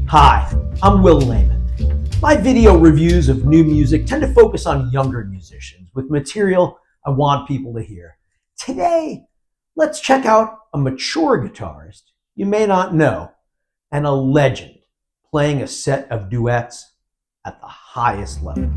Hi, I'm Will Lehman. My video reviews of new music tend to focus on younger musicians with material I want people to hear. Today, let's check out a mature guitarist you may not know and a legend playing a set of duets at the highest level.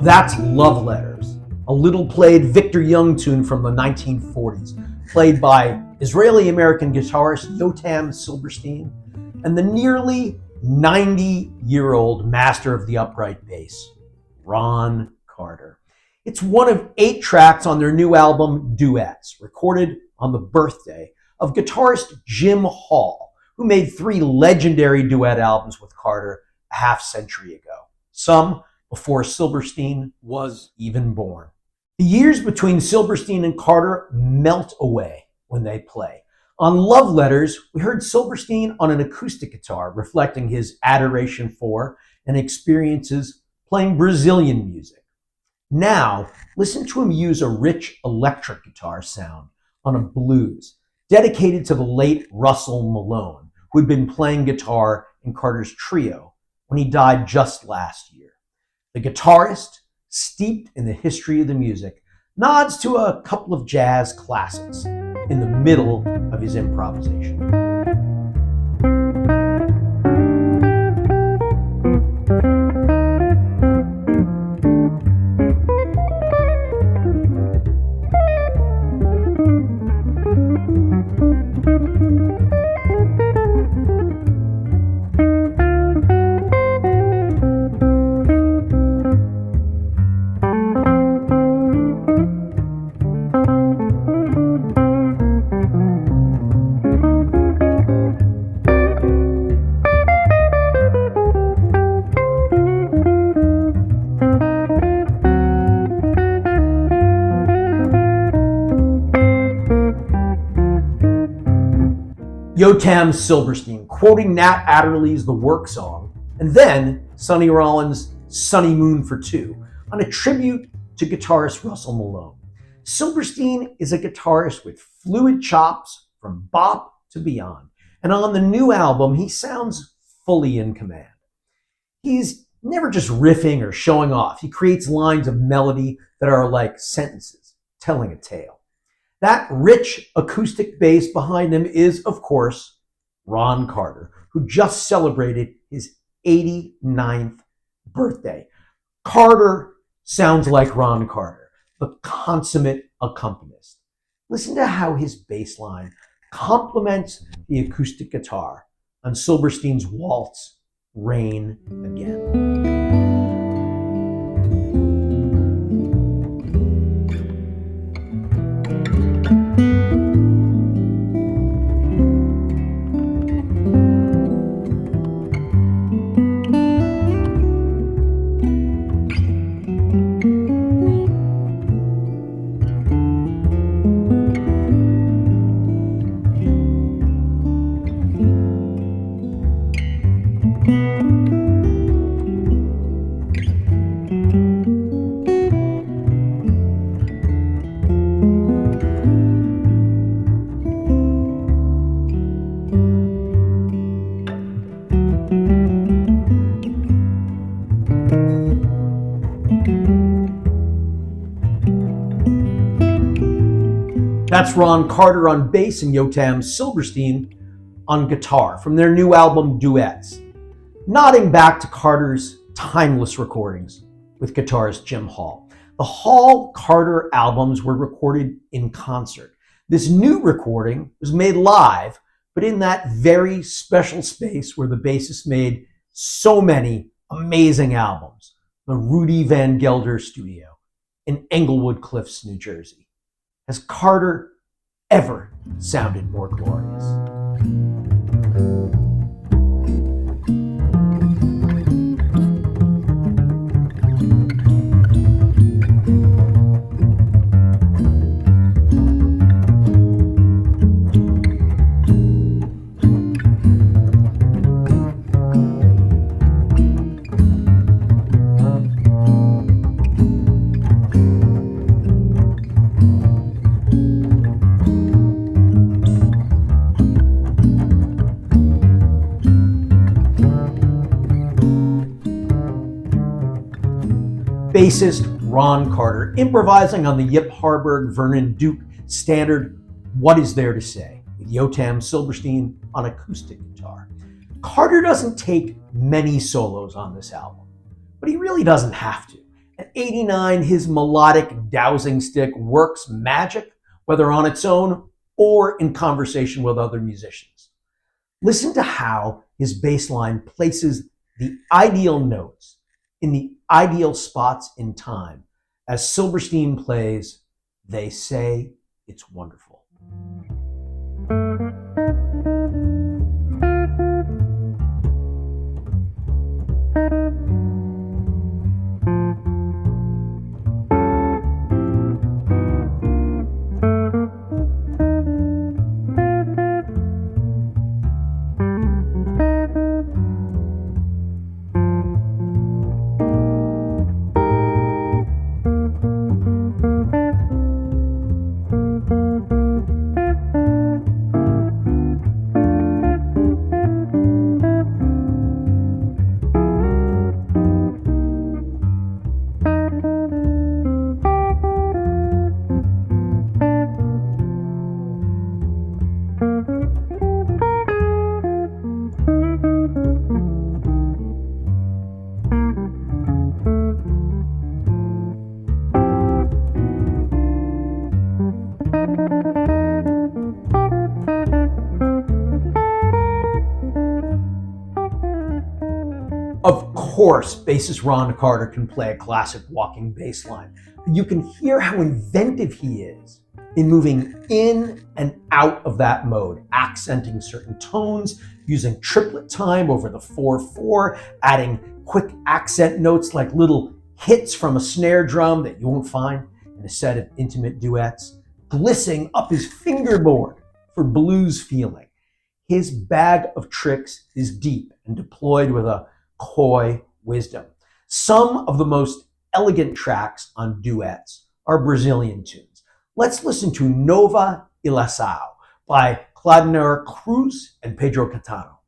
That's Love Letters, a little played Victor Young tune from the 1940s, played by Israeli-American guitarist Yotam Silberstein and the nearly 90-year-old master of the upright bass, Ron Carter. It's one of 8 tracks on their new album, Duets, recorded on the birthday of guitarist Jim Hall, who made 3 legendary duet albums with Carter a half-century ago. Some before Silberstein was even born. The years between Silberstein and Carter melt away when they play. On Love Letters, we heard Silberstein on an acoustic guitar, reflecting his adoration for and experiences playing Brazilian music. Now, listen to him use a rich electric guitar sound on a blues, dedicated to the late Russell Malone, who had been playing guitar in Carter's trio when he died just last year. The guitarist, steeped in the history of the music, nods to a couple of jazz classics in the middle of his improvisation. Yotam Silberstein quoting Nat Adderley's The Work Song, and then Sonny Rollins' Sunny Moon for Two, on a tribute to guitarist Russell Malone. Silberstein is a guitarist with fluid chops from bop to beyond, and on the new album, he sounds fully in command. He's never just riffing or showing off. He creates lines of melody that are like sentences, telling a tale. That rich acoustic bass behind him is, of course, Ron Carter, who just celebrated his 89th birthday. Carter sounds like Ron Carter, the consummate accompanist. Listen to how his bass line complements the acoustic guitar on Silberstein's waltz, Rain Again. That's Ron Carter on bass and Yotam Silberstein on guitar from their new album, Duets, nodding back to Carter's timeless recordings with guitarist Jim Hall. The Hall-Carter albums were recorded in concert. This new recording was made live, but in that very special space where the bassist made so many amazing albums, the Rudy Van Gelder studio in Englewood Cliffs, New Jersey. Has Carter ever sounded more glorious? Bassist Ron Carter improvising on the Yip Harburg Vernon Duke standard What Is There to Say with Yotam Silberstein on acoustic guitar. Carter doesn't take many solos on this album, but he really doesn't have to. At 89, his melodic dowsing stick works magic, whether on its own or in conversation with other musicians. Listen to how his bass line places the ideal notes in the ideal spots in time as Silberstein plays They Say It's Wonderful. Of course, bassist Ron Carter can play a classic walking bass line. You can hear how inventive he is in moving in and out of that mode, accenting certain tones, using triplet time over the 4/4, adding quick accent notes like little hits from a snare drum that you won't find in a set of intimate duets, glissing up his fingerboard for blues feeling. His bag of tricks is deep and deployed with a coy wisdom. Some of the most elegant tracks on Duets are Brazilian tunes. Let's listen to Nova Ilação by Claudinei Cruz and Pedro Catano.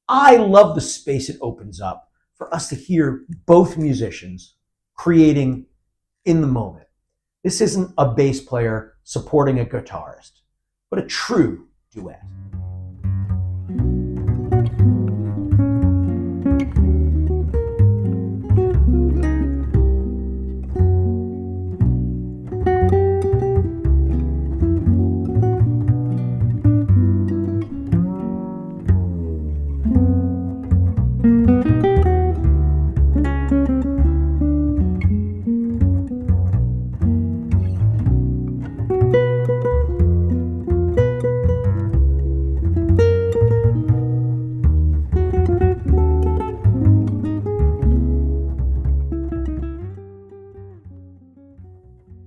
I love the space it opens up for us to hear both musicians creating in the moment. This isn't a bass player supporting a guitarist, but a true duet.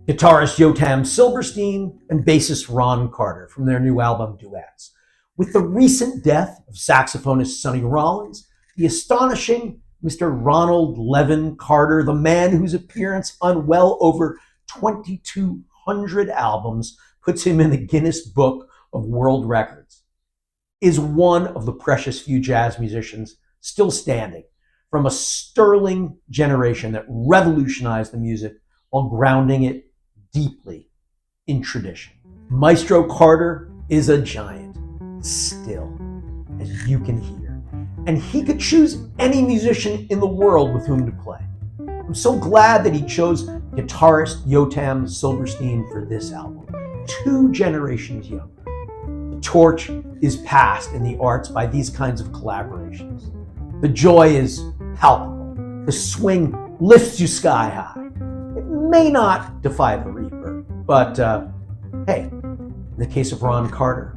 Guitarist Yotam Silberstein and bassist Ron Carter from their new album Duets. With the recent death of saxophonist Sonny Rollins, the astonishing Mr. Ronald Levin Carter, the man whose appearance on well over 2,200 albums puts him in the Guinness Book of World Records, is one of the precious few jazz musicians still standing from a sterling generation that revolutionized the music while grounding it deeply in tradition. Maestro Carter is a giant, still, as you can hear. And he could choose any musician in the world with whom to play. I'm so glad that he chose guitarist Yotam Silberstein for this album, 2 generations younger. The torch is passed in the arts by these kinds of collaborations. The joy is palpable, the swing lifts you sky high. It may not defy the Reaper, but hey, in the case of Ron Carter,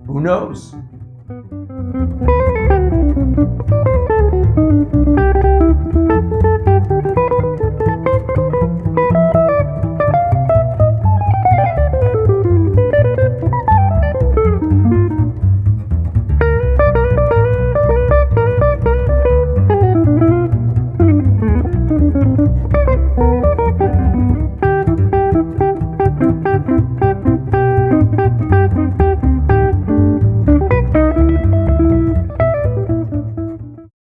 who knows?